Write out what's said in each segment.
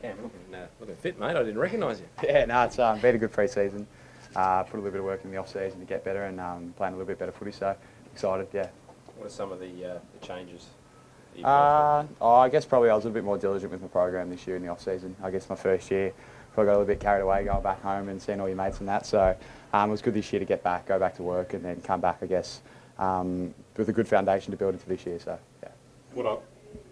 Cam, looking fit, mate. I didn't recognise you. Yeah, no, it's been a good pre-season. Put a little bit of work in the off-season to get better and playing a little bit better footy, so excited, yeah. What are some of the changes that you've I guess probably I was a little bit more diligent with my program this year in the off-season. I guess my first year, probably got a little bit carried away going back home and seeing all your mates and that, so it was good this year to get back, go back to work and then come back, I guess, with a good foundation to build into this year, so yeah.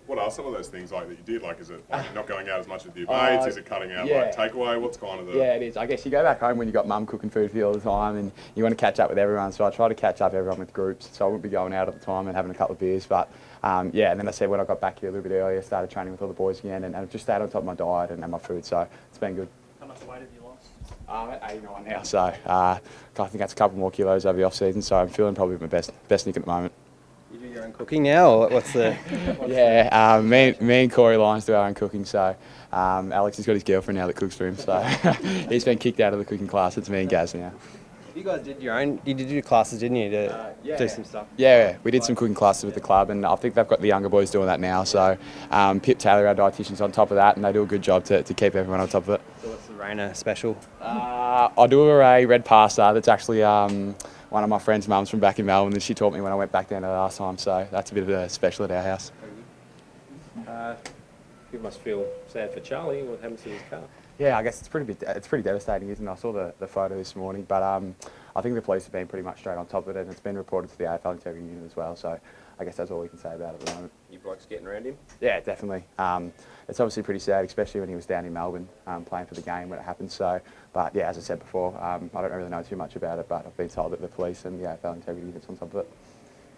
What are some of those things like that you did? Like, is it like not going out as much with your mates? Is it cutting out like takeaway? What's kind of the... Yeah, it is. I guess you go back home when you got mum cooking food for you all the time and you want to catch up with everyone. So I try to catch up everyone with groups. So I wouldn't be going out at the time and having a couple of beers. But yeah, and then I said when I got back here a little bit earlier, started training with all the boys again and just stayed on top of my diet and my food. So it's been good. How much weight have you lost? I'm at 89 now. So I think that's a couple more kilos over the off season. So I'm feeling probably my best Nick at the moment. You do your own cooking now, or what's the... Me and Corey Lyons do our own cooking, so Alex has got his girlfriend now that cooks for him, so he's been kicked out of the cooking class. It's me and Gaz now. You guys did your own, you did your classes, didn't you, to do some stuff? Yeah, we did some cooking classes with the club, and I think they've got the younger boys doing that now, so Pip Taylor, our dietitian's on top of that, and they do a good job to keep everyone on top of it. So what's the Rayner special? I do a red pasta that's actually one of my friend's mums from back in Melbourne that she taught me when I went back down there last time, so that's a bit of a special at our house. You must feel sad for Charlie. What happened to his car? Yeah, I guess it's pretty devastating, isn't it? I saw the photo this morning, but I think the police have been pretty much straight on top of it, and it's been reported to the AFL Integrity Unit as well, so I guess that's all we can say about it at the moment. You blokes getting around him? Yeah, definitely. It's obviously pretty sad, especially when he was down in Melbourne playing for the game when it happened. So, but yeah, as I said before, I don't really know too much about it, but I've been told that the police and the AFL Integrity Unit's on top of it.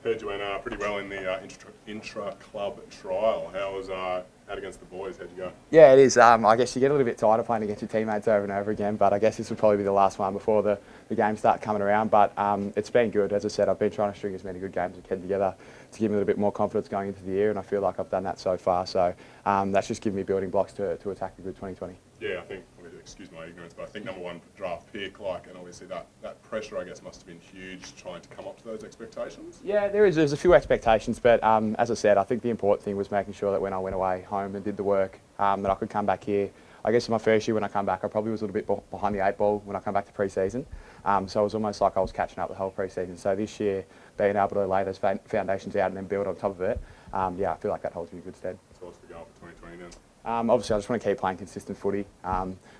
Heard you went pretty well in the intra-club trial. How was out against the boys? How'd you go? Yeah, it is. I guess you get a little bit tired of playing against your teammates over and over again, but I guess this will probably be the last one before the games start coming around. But it's been good. As I said, I've been trying to string as many good games as I can together to give me a little bit more confidence going into the year, and I feel like I've done that so far. So that's just given me building blocks to attack a good 2020. Yeah, I think, excuse my ignorance, but I think #1 draft pick, and obviously that pressure, I guess, must have been huge trying to come up to those expectations. Yeah, there's a few expectations, but as I said, I think the important thing was making sure that when I went away home and did the work, that I could come back here. I guess in my first year when I come back, I probably was a little bit behind the 8 ball when I come back to pre-season. So it was almost like I was catching up the whole pre-season. So this year, being able to lay those foundations out and then build on top of it, yeah, I feel like that holds me in good stead. So what's the goal for 2020 then? Obviously, I just want to keep playing consistent footy.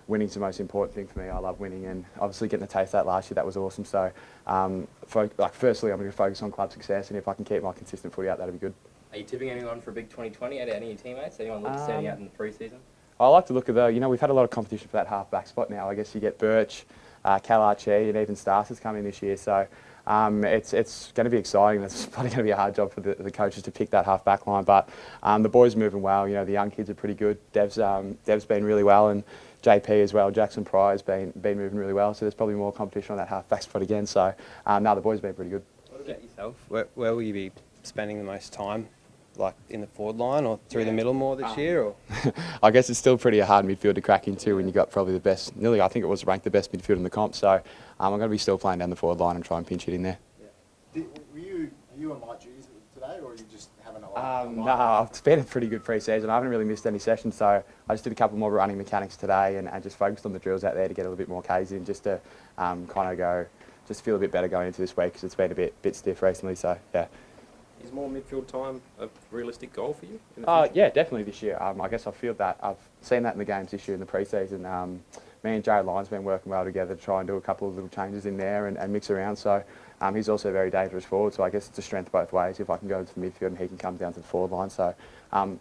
Winning's the most important thing for me. I love winning, and obviously getting a taste of that last year, that was awesome. So, firstly, I'm going to focus on club success, and if I can keep my consistent footy out, that'll be good. Are you tipping anyone for a big 2020 out of any of your teammates? Anyone look standing out in the pre-season? I like to look at we've had a lot of competition for that half-back spot now. I guess you get Birch, Cal Archie, and even Stars has come in this year. So it's going to be exciting. It's probably going to be a hard job for the coaches to pick that half-back line. But the boys are moving well. The young kids are pretty good. Dev's been really well, and JP as well. Jackson Pry's been moving really well. So there's probably more competition on that half-back spot again. So the boys have been pretty good. What about yourself? Where will you be spending the most time? Like in the forward line or through the middle more this year? Or? I guess it's still pretty a hard midfield to crack into when you've got probably the best, I think it was ranked the best midfield in the comp. So I'm going to be still playing down the forward line and try and pinch it in there. Yeah. Are you on light duties today, or are you just having No, it's been a pretty good pre-season. I haven't really missed any sessions, so I just did a couple more running mechanics today and just focused on the drills out there to get a little bit more Ks in, just to just feel a bit better going into this week because it's been a bit stiff recently. So yeah. Is more midfield time a realistic goal for you? Yeah, definitely this year. I guess I feel that I've seen that in the games this year in the pre-season. Me and Jared Lyons been working well together to try and do a couple of little changes in there and mix around. So he's also a very dangerous forward. So I guess it's a strength both ways. If I can go into the midfield and he can come down to the forward line. So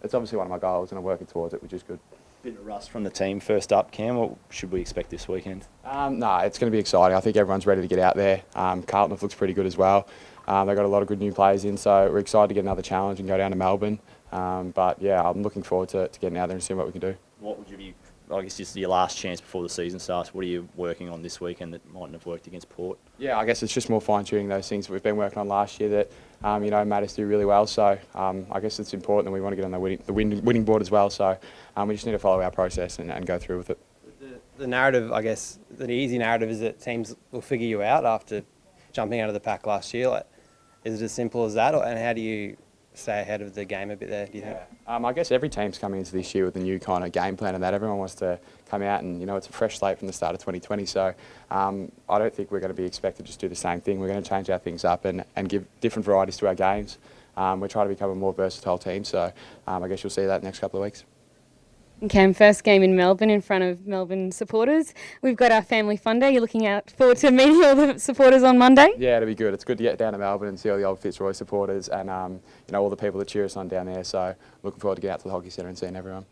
it's obviously one of my goals and I'm working towards it, which is good. Bit of rust from the team first up, Cam. What should we expect this weekend? No, it's going to be exciting. I think everyone's ready to get out there. Carlton looks pretty good as well. They've got a lot of good new players in, so we're excited to get another challenge and go down to Melbourne. But yeah, I'm looking forward to getting out there and seeing what we can do. What would you be, I guess this is your last chance before the season starts, what are you working on this weekend that mightn't have worked against Port? Yeah, I guess it's just more fine-tuning those things that we've been working on last year that, made us do really well. So I guess it's important that we want to get on the winning board as well. So we just need to follow our process and go through with it. The narrative, I guess, the easy narrative is that teams will figure you out after jumping out of the pack last year. Is it as simple as that, and how do you stay ahead of the game a bit there, do you think? I guess every team's coming into this year with a new kind of game plan and that. Everyone wants to come out and, it's a fresh slate from the start of 2020. So I don't think we're going to be expected to just do the same thing. We're going to change our things up and give different varieties to our games. We're trying to become a more versatile team. So I guess you'll see that next couple of weeks. Okay, first game in Melbourne in front of Melbourne supporters. We've got our family fun day. You're looking forward to meeting all the supporters on Monday? Yeah, it'll be good. It's good to get down to Melbourne and see all the old Fitzroy supporters and all the people that cheer us on down there. So looking forward to getting out to the hockey centre and seeing everyone.